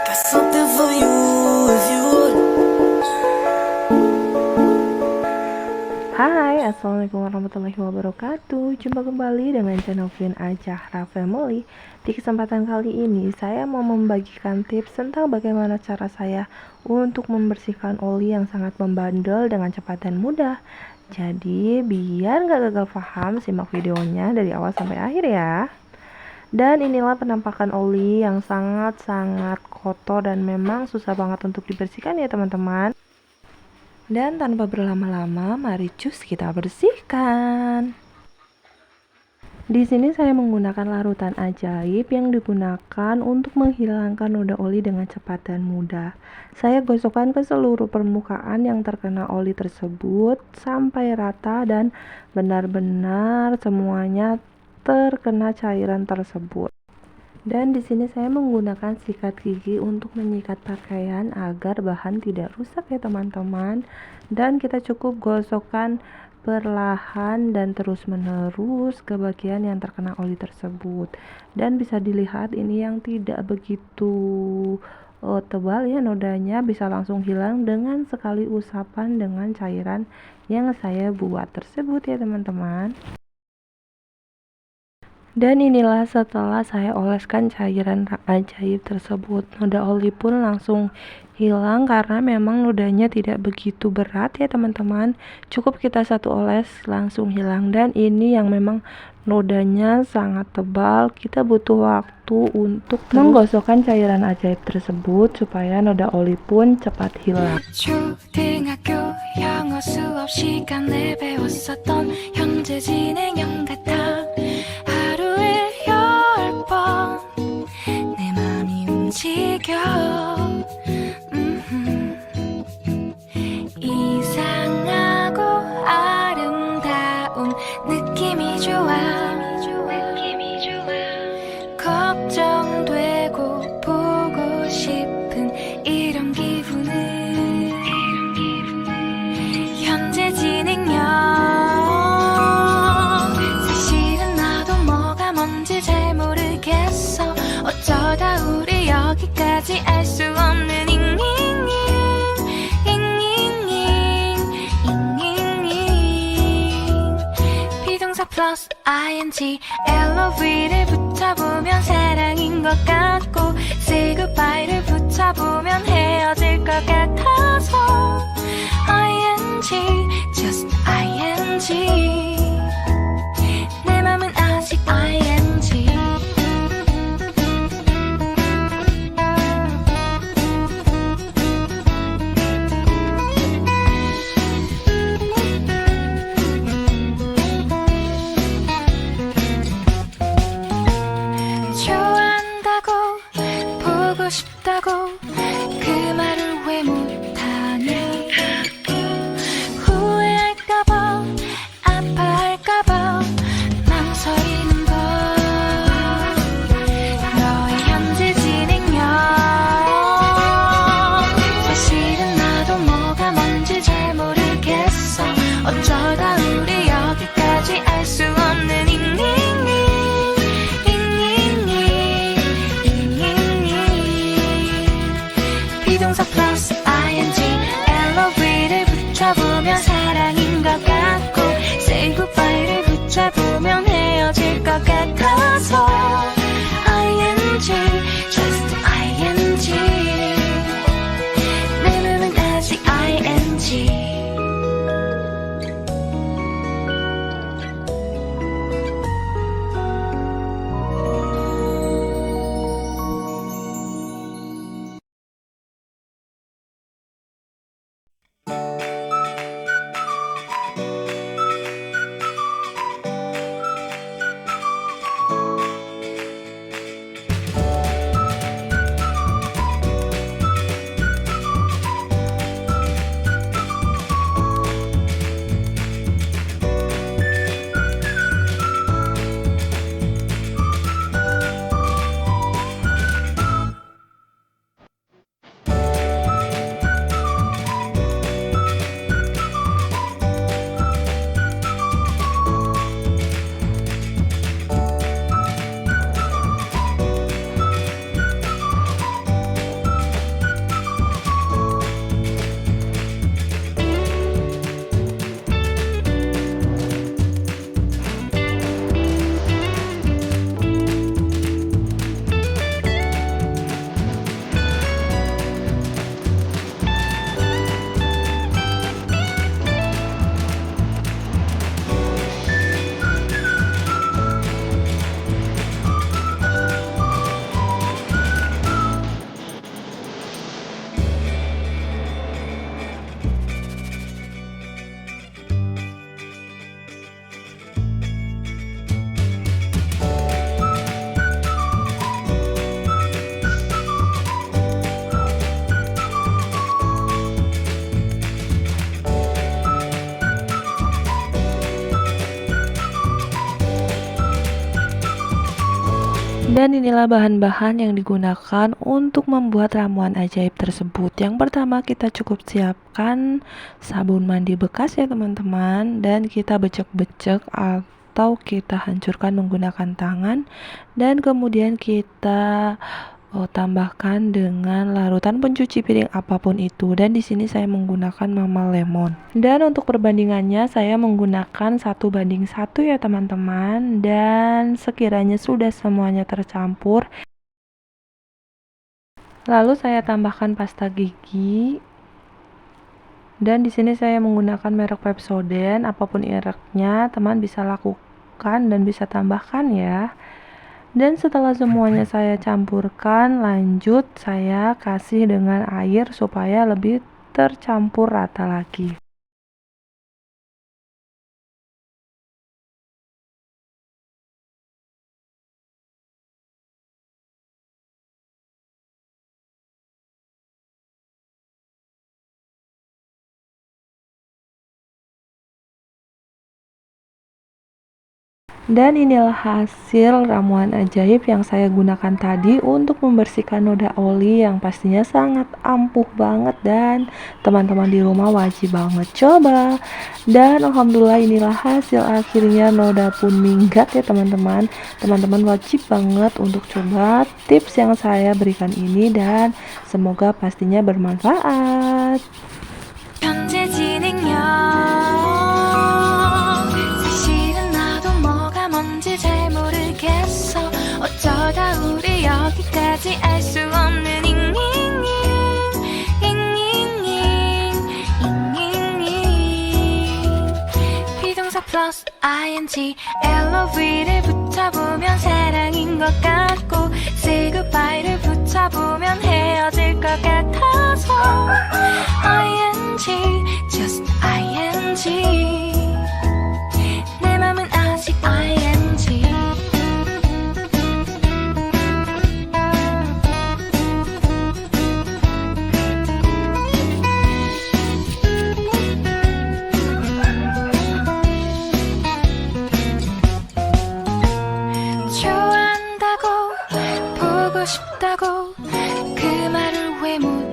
Got something for you if you would. Hai, assalamualaikum warahmatullahi wabarakatuh. Jumpa kembali dengan channel Vin Ajahra Family. Di kesempatan kali ini saya mau membagikan tips tentang bagaimana cara saya untuk membersihkan oli yang sangat membandel dengan cepat dan mudah. Jadi biar gak gagal paham, simak videonya dari awal sampai akhir ya. Dan inilah penampakan oli yang sangat-sangat kotor dan memang susah banget untuk dibersihkan ya teman-teman. Dan tanpa berlama-lama, mari cus kita bersihkan. Di sini saya menggunakan larutan ajaib yang digunakan untuk menghilangkan noda oli dengan cepat dan mudah. Saya gosokkan ke seluruh permukaan yang terkena oli tersebut sampai rata dan benar-benar semuanya terkena cairan tersebut. Dan di sini saya menggunakan sikat gigi untuk menyikat pakaian agar bahan tidak rusak ya teman-teman. Dan kita cukup gosokkan perlahan dan terus-menerus ke bagian yang terkena oli tersebut. Dan bisa dilihat ini yang tidak begitu tebal ya nodanya, bisa langsung hilang dengan sekali usapan dengan cairan yang saya buat tersebut ya teman-teman. Dan inilah setelah saya oleskan cairan ajaib tersebut, noda oli pun langsung hilang karena memang nodanya tidak begitu berat ya teman-teman. Cukup kita satu oles langsung hilang, dan ini yang memang nodanya sangat tebal. Kita butuh waktu untuk menggosokkan cairan ajaib tersebut supaya noda oli pun cepat hilang. 초등학교 영어 수업 시간에 배웠었던 현재 진행형 같아 하루에 10번 내 맘이 움직여 이상하고 아름다운 느낌이 좋아 걱정되고 보고 싶은 이런 기분은 현재 진행형 사실은 나도 뭐가 뭔지 잘 모르겠어 어쩌다 우리 여기까지 알 수 없는 잉잉잉 비동사 플러스 ing LOV를 붙여보면 사랑인 것 같고 say goodbye를 붙여보면 헤어질 것 같아서 ing just ing 내 맘은 아직 ing 좋아한다고 보고 싶다고 그 말을 왜 못하니 후회할까봐 아파할까봐 망설이는 걸 너의 현재 진행형 사실은 나도 뭐가 뭔지 잘 모르겠어 어쩌다 우리 여기까지 알 수 없는 비동사 플러스 ing LOV를 붙여보면 사랑인 것 같고 say goodbye를 붙여보면 헤어질 것 같아서 ing just ing 내 맘은 아직 ing Dan inilah bahan-bahan yang digunakan untuk membuat ramuan ajaib tersebut. Yang pertama, kita cukup siapkan sabun mandi bekas ya teman-teman, dan kita becek-becek atau kita hancurkan menggunakan tangan, dan kemudian kita tambahkan dengan larutan pencuci piring apapun itu, dan di sini saya menggunakan Mama Lemon. Dan untuk perbandingannya saya menggunakan 1:1 ya teman-teman, dan sekiranya sudah semuanya tercampur, lalu saya tambahkan pasta gigi. Dan di sini saya menggunakan merek Pepsodent, apapun mereknya teman bisa lakukan dan bisa tambahkan ya. Dan setelah semuanya saya campurkan, lanjut saya kasih dengan air supaya lebih tercampur rata lagi. Dan inilah hasil ramuan ajaib yang saya gunakan tadi untuk membersihkan noda oli yang pastinya sangat ampuh banget, dan teman-teman di rumah wajib banget coba. Dan alhamdulillah inilah hasil akhirnya, noda pun minggat ya teman-teman. Teman-teman wajib banget untuk coba tips yang saya berikan ini, dan semoga pastinya bermanfaat. 현재 진행형 사실은 나도 뭐가 뭔지 잘 모르겠어 어쩌다 우리 여기까지 알 수 없는 잉잉잉 잉잉잉 잉잉잉 비동사 플러스 ing LOV를 붙여보면 사랑인 것 같고 say goodbye를 붙여보면 헤어질 것 같아서 just ing 내 맘은 아직 ing 좋아한다고 보고 싶다고 그 말을 왜 못